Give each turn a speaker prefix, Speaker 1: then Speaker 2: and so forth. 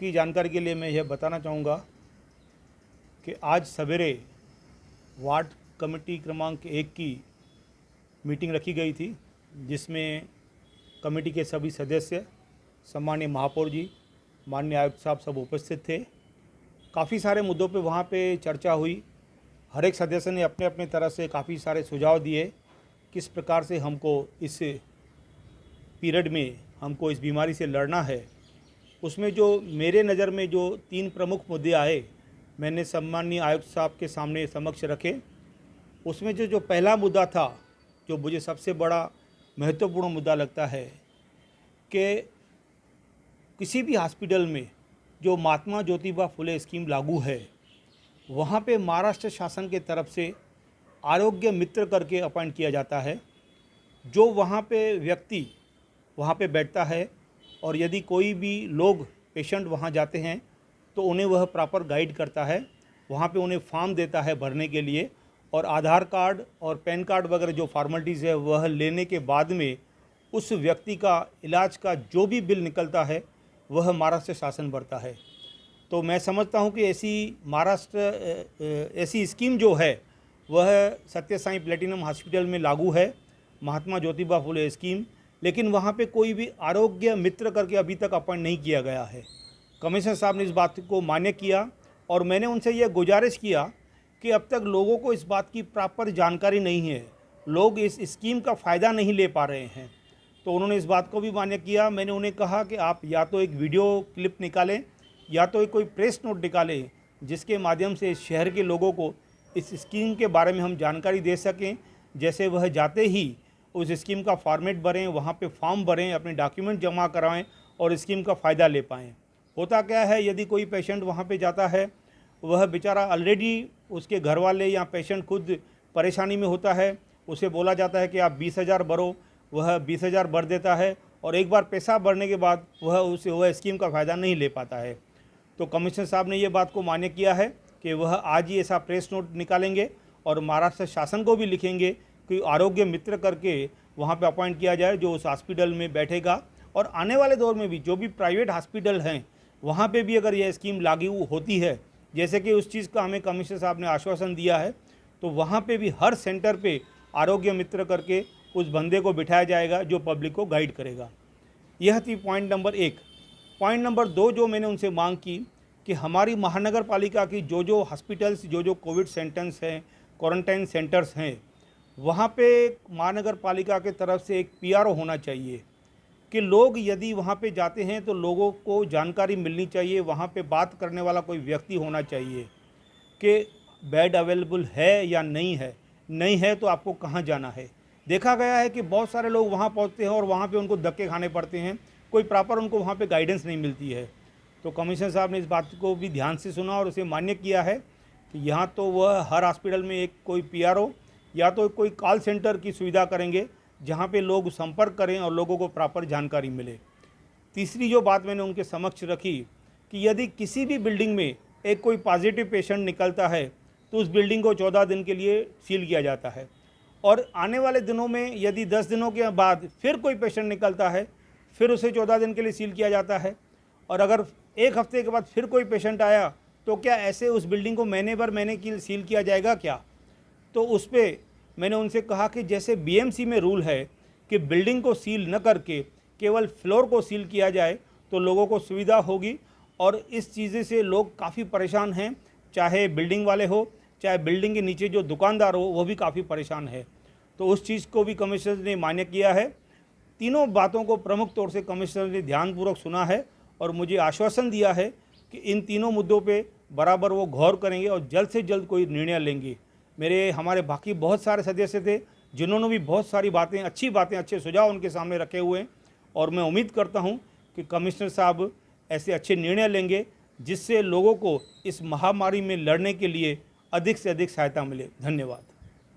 Speaker 1: की जानकारी के लिए मैं यह बताना चाहूँगा कि आज सवेरे वार्ड कमेटी क्रमांक 1 की मीटिंग रखी गई थी, जिसमें कमेटी के सभी सदस्य, सम्माननीय महापौर जी, माननीय आयुक्त साहब सब उपस्थित थे। काफ़ी सारे मुद्दों पे वहाँ पे चर्चा हुई। हर एक सदस्य ने अपने अपने तरह से काफ़ी सारे सुझाव दिए, किस प्रकार से हमको इस पीरियड में हमको इस बीमारी से लड़ना है। उसमें जो मेरे नज़र में जो 3 प्रमुख मुद्दे आए, मैंने सम्माननीय आयुक्त साहब के सामने समक्ष रखे। उसमें जो पहला मुद्दा था, जो मुझे सबसे बड़ा महत्वपूर्ण मुद्दा लगता है कि किसी भी हॉस्पिटल में जो महात्मा ज्योतिबा फुले स्कीम लागू है, वहाँ पे महाराष्ट्र शासन के तरफ से आरोग्य मित्र करके अपॉइंट किया जाता है। जो वहाँ पे व्यक्ति वहाँ पे बैठता है और यदि कोई भी लोग पेशेंट वहाँ जाते हैं तो उन्हें वह प्रॉपर गाइड करता है। वहाँ पे उन्हें फॉर्म देता है भरने के लिए, और आधार कार्ड और पैन कार्ड वगैरह जो फॉर्मेलिटीज़ है वह लेने के बाद में उस व्यक्ति का इलाज का जो भी बिल निकलता है वह महाराष्ट्र शासन भरता है। तो मैं समझता हूँ कि ऐसी स्कीम जो है वह सत्य साई प्लेटिनम हॉस्पिटल में लागू है, महात्मा ज्योतिबा फुले स्कीम। लेकिन वहाँ पे कोई भी आरोग्य मित्र करके अभी तक अपॉइंट नहीं किया गया है। कमिश्नर साहब ने इस बात को मान्य किया और मैंने उनसे यह गुजारिश किया कि अब तक लोगों को इस बात की प्रॉपर जानकारी नहीं है, लोग इस स्कीम का फ़ायदा नहीं ले पा रहे हैं। तो उन्होंने इस बात को भी मान्य किया। मैंने उन्हें कहा कि आप या तो एक वीडियो क्लिप निकालें या तो एक कोई प्रेस नोट निकालें, जिसके माध्यम से शहर के लोगों को इस स्कीम के बारे में हम जानकारी दे सकें। जैसे वह जाते ही उस स्कीम का फॉर्मेट भरें, वहाँ पे फॉर्म भरें, अपने डॉक्यूमेंट जमा कराएं और स्कीम का फ़ायदा ले पाएँ। होता क्या है, यदि कोई पेशेंट वहाँ पे जाता है, वह बेचारा ऑलरेडी उसके घर वाले या पेशेंट खुद परेशानी में होता है, उसे बोला जाता है कि आप 20,000 भरो, वह 20,000 भर देता है और एक बार पैसा भरने के बाद वह स्कीम का फ़ायदा नहीं ले पाता है। तो कमिश्नर साहब ने ये बात को मान्य किया है कि वह आज ही ऐसा प्रेस नोट निकालेंगे और महाराष्ट्र शासन को भी लिखेंगे कि आरोग्य मित्र करके वहाँ पे अपॉइंट किया जाए, जो उस हॉस्पिटल में बैठेगा। और आने वाले दौर में भी जो भी प्राइवेट हॉस्पिटल हैं वहाँ पे भी अगर यह स्कीम लागू होती है, जैसे कि उस चीज़ का हमें कमिश्नर साहब ने आश्वासन दिया है, तो वहाँ पे भी हर सेंटर पे आरोग्य मित्र करके उस बंदे को बिठाया जाएगा जो पब्लिक को गाइड करेगा। यह थी पॉइंट नंबर 1। पॉइंट नंबर 2 जो मैंने उनसे मांग की कि हमारी महानगर पालिका की जो हॉस्पिटल्स, जो कोविड सेंटर्स हैं, क्वारंटाइन सेंटर्स हैं, वहाँ पे महानगर पालिका के तरफ से एक पीआरओ होना चाहिए कि लोग यदि वहाँ पे जाते हैं तो लोगों को जानकारी मिलनी चाहिए। वहाँ पे बात करने वाला कोई व्यक्ति होना चाहिए कि बेड अवेलेबल है या नहीं है, नहीं है तो आपको कहाँ जाना है। देखा गया है कि बहुत सारे लोग वहाँ पहुँचते हैं और वहाँ पे उनको धक्के खाने पड़ते हैं, कोई प्रॉपर उनको वहाँ पे गाइडेंस नहीं मिलती है। तो कमिश्नर साहब ने इस बात को भी ध्यान से सुना और उसे मान्य किया है कि यहाँ तो वह हर हॉस्पिटल में एक कोई पीआरओ या तो कोई कॉल सेंटर की सुविधा करेंगे, जहाँ पे लोग संपर्क करें और लोगों को प्रॉपर जानकारी मिले। तीसरी जो बात मैंने उनके समक्ष रखी कि यदि किसी भी बिल्डिंग में एक कोई पॉजिटिव पेशेंट निकलता है तो उस बिल्डिंग को 14 दिन के लिए सील किया जाता है, और आने वाले दिनों में यदि 10 दिनों के बाद फिर कोई पेशेंट निकलता है फिर उसे 14 दिन के लिए सील किया जाता है। और अगर एक हफ्ते के बाद फिर कोई पेशेंट आया तो क्या ऐसे उस बिल्डिंग को महीने की सील किया जाएगा क्या? तो उस पर मैंने उनसे कहा कि जैसे बीएमसी में रूल है कि बिल्डिंग को सील न करके केवल फ्लोर को सील किया जाए तो लोगों को सुविधा होगी, और इस चीज़ से लोग काफ़ी परेशान हैं, चाहे बिल्डिंग वाले हो चाहे बिल्डिंग के नीचे जो दुकानदार हो वो भी काफ़ी परेशान है। तो उस चीज़ को भी कमिश्नर ने मान्य किया है। तीनों बातों को प्रमुख तौर से कमिश्नर ने ध्यानपूर्वक सुना है और मुझे आश्वासन दिया है कि इन तीनों मुद्दों पे बराबर वो गौर करेंगे और जल्द से जल्द कोई निर्णय लेंगे। हमारे बाकी बहुत सारे सदस्य थे जिन्होंने भी बहुत सारी बातें, अच्छे सुझाव उनके सामने रखे हुए हैं, और मैं उम्मीद करता हूं कि कमिश्नर साहब ऐसे अच्छे निर्णय लेंगे जिससे लोगों को इस महामारी में लड़ने के लिए अधिक से अधिक सहायता मिले। धन्यवाद।